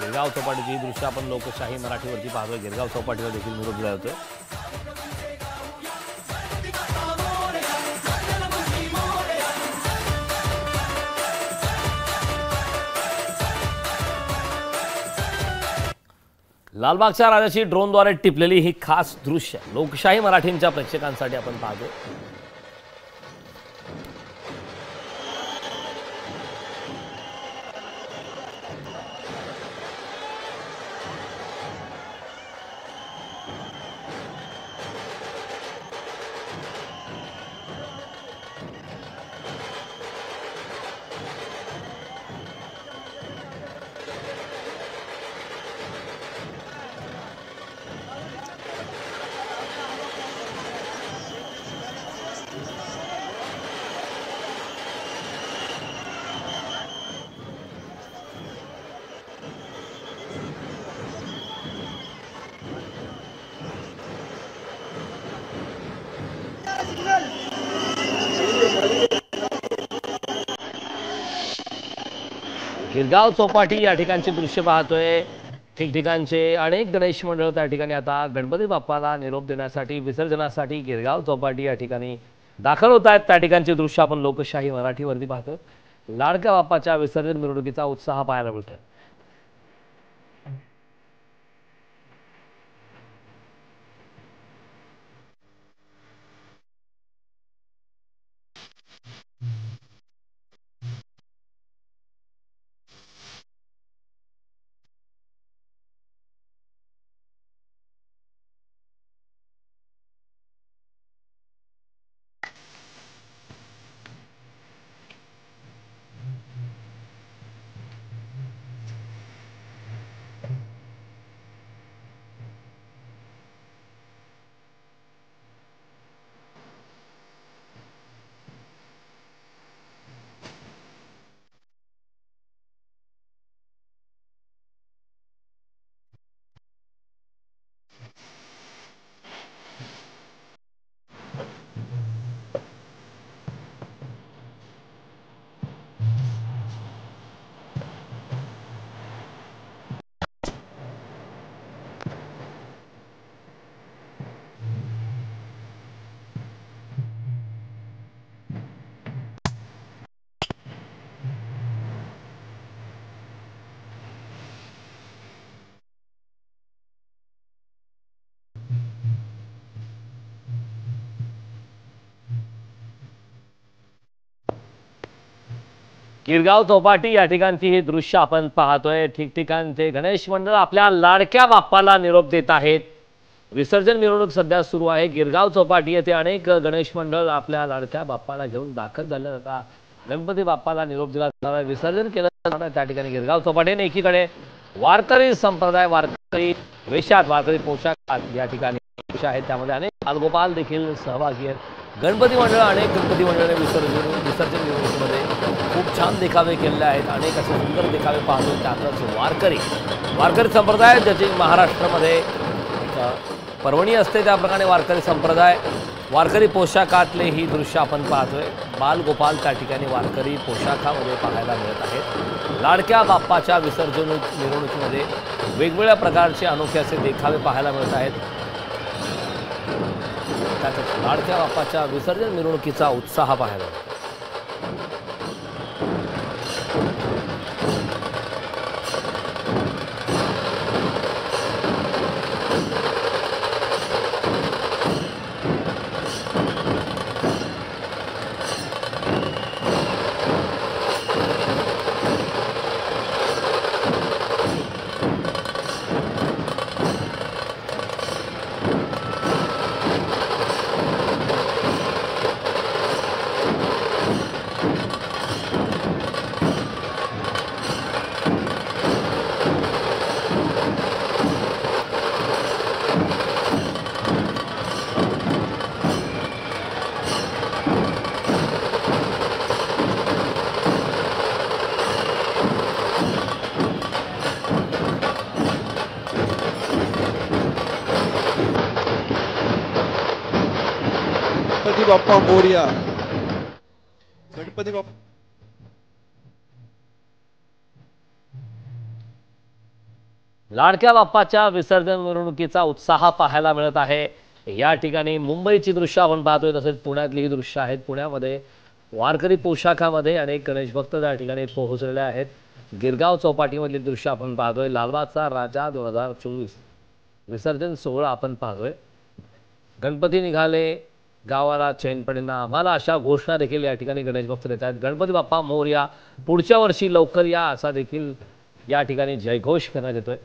गिरगाव चौपाटीची दृश्य आपण लोकशाही मराठीवरती पाहतोय। गिरगाव चौपाटीवर देखील निरोप दिला जातोय। लालबागच्या राजाची ड्रोनद्वारे टिपलेली ही खास दृश्य लोकशाही मराठींच्या प्रेक्षकांसाठी आपण पाहतोय। गिरगाव चौपाटी या ठिकाणचे दृश्य पाहतोय। ठिकठिकाणचे अनेक गणेश मंडळ त्या ठिकाणी आता गणपती बाप्पाला निरोप देण्यासाठी विसर्जनासाठी गिरगाव चौपाटी या ठिकाणी दाखल होत आहेत। त्या ठिकाणचे दृश्य आपण लोकशाही मराठीवरती पाहतोय। लाडक्या बाप्पाच्या विसर्जन मिरवणुकीचा उत्साह पाहायला मिळतोय। गिरगाव चौपाटी या ठिकाणची ही दृश्य आपण पाहतोय। ठिकठिकाणचे गणेश मंडळ आपल्या लाडक्या बाप्पाला निरोप देत आहेत। विसर्जन मिरवणूक सध्या सुरू आहे। गिरगाव चौपाटी येथे अनेक गणेश मंडळ आपल्या लाडक्या बाप्पाला घेऊन दाखल झाले। आता गणपती बाप्पाला निरोप दिला जाणार आहे, विसर्जन केलं जाणार आहे। त्या ठिकाणी गिरगाव चौपाटीने एकीकडे वारकरी संप्रदाय, वारकरी वेशात, वारकरी पोशाखात या ठिकाणी आहेत, त्यामध्ये अनेक बालगोपाल देखील सहभागी आहेत। गणपती मंडळ, अनेक गणपती मंडळाने विसर्जन मिरवणुकीमध्ये खूप छान देखावे केलेले आहेत। अनेक असे सुंदर देखावे पाहतो। त्यातच वारकरी संप्रदाय ज्याची महाराष्ट्रामध्ये पर्वणी असते, त्याप्रमाणे वारकरी संप्रदाय, वारकरी पोशाखातले ही दृश्य आपण पाहतोय। बालगोपाल त्या ठिकाणी वारकरी पोशाखामध्ये पाहायला मिळत आहेत। लाडक्या बाप्पाच्या विसर्जन मिरवणुकीमध्ये वेगवेगळ्या प्रकारचे अनोखे असे देखावे पाहायला मिळत आहेत। त्यातच लाडक्या बाप्पाच्या विसर्जन मिरवणुकीचा उत्साह पाहायला मिळतो। गणपती बाप्पा मोरया। गणपती बाप्पा लाडक्या बाप्पाच्या विसर्जन मिरवणुकीचा उत्साह पाहायला मिळत आहे। या ठिकाणी मुंबईची दृश्य आपण पाहतोय, तसेच पुण्यातली दृश्य आहेत। पुण्यामध्ये वारकरी पोशाखामध्ये अनेक गणेश भक्त त्या ठिकाणी पोहोचलेले आहेत। गिरगाव चौपाटीमधली दृश्य आपण पाहतोय। लालबागचा राजा 2024 विसर्जन सोहळा आपण पाहतोय। गणपती निघाले गावाला चैन पडेना, आम्हाला अशा घोषणा देखील या ठिकाणी गणेश भक्त देत आहेत। गणपती बाप्पा मोरया, पुढच्या वर्षी लवकर या, असा देखील या ठिकाणी जयघोष करण्यात येतोय।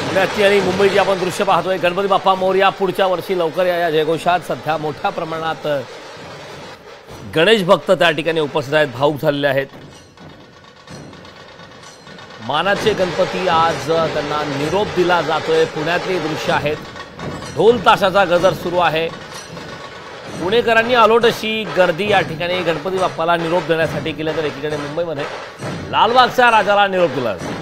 पुण्याची आणि मुंबईची आपण दृश्य पाहतोय। गणपती बाप्पा मोरया, पुढच्या वर्षी लवकर या जयघोषात सध्या मोठ्या प्रमाणात गणेश भक्त त्या ठिकाणी उपस्थित आहेत, भाऊक झालेले आहेत। मानाचे गणपती आज त्यांना निरोप दिला जातोय। पुण्यातली दृश्य आहेत, ढोल ताशाचा गजर सुरू आहे। पुणेकरांनी आलोट अशी गर्दी या ठिकाणी गणपती बाप्पाला निरोप देण्यासाठी केली, तर एकीकडे मुंबईमध्ये लालबागच्या राजाला निरोप दिला जातो।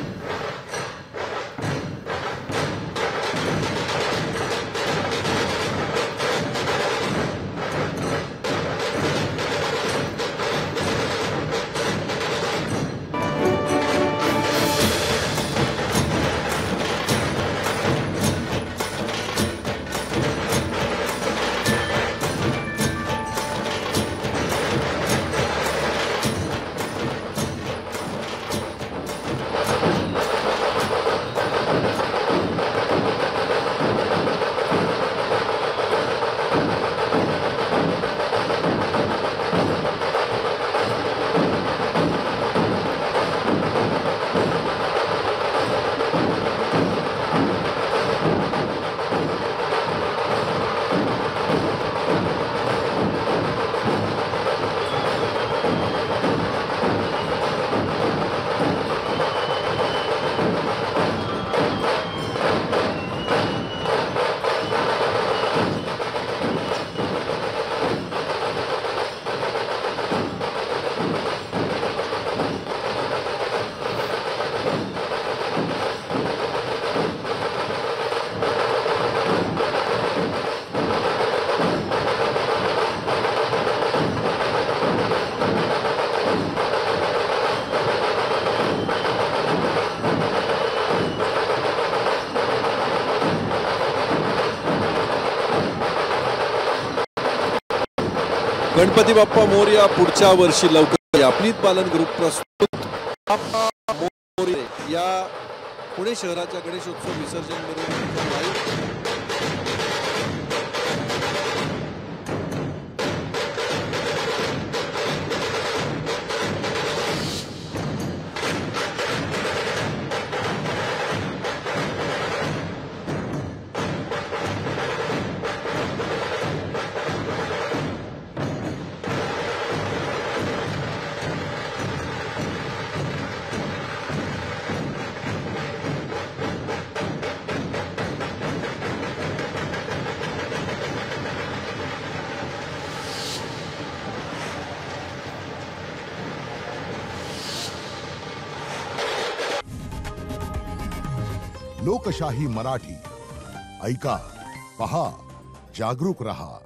गणपती बाप्पा मोरया पुढच्या वर्षी लवकर या. अपनीत बालन ग्रुप प्रस्तुत बाप्पा मोरया या पुणे शहराच्या गणेशोत्सव विसर्जन मिरवणुकीचा लाईव्ह लोकशाही मराठी ऐका, पहा, जागरूक रहा.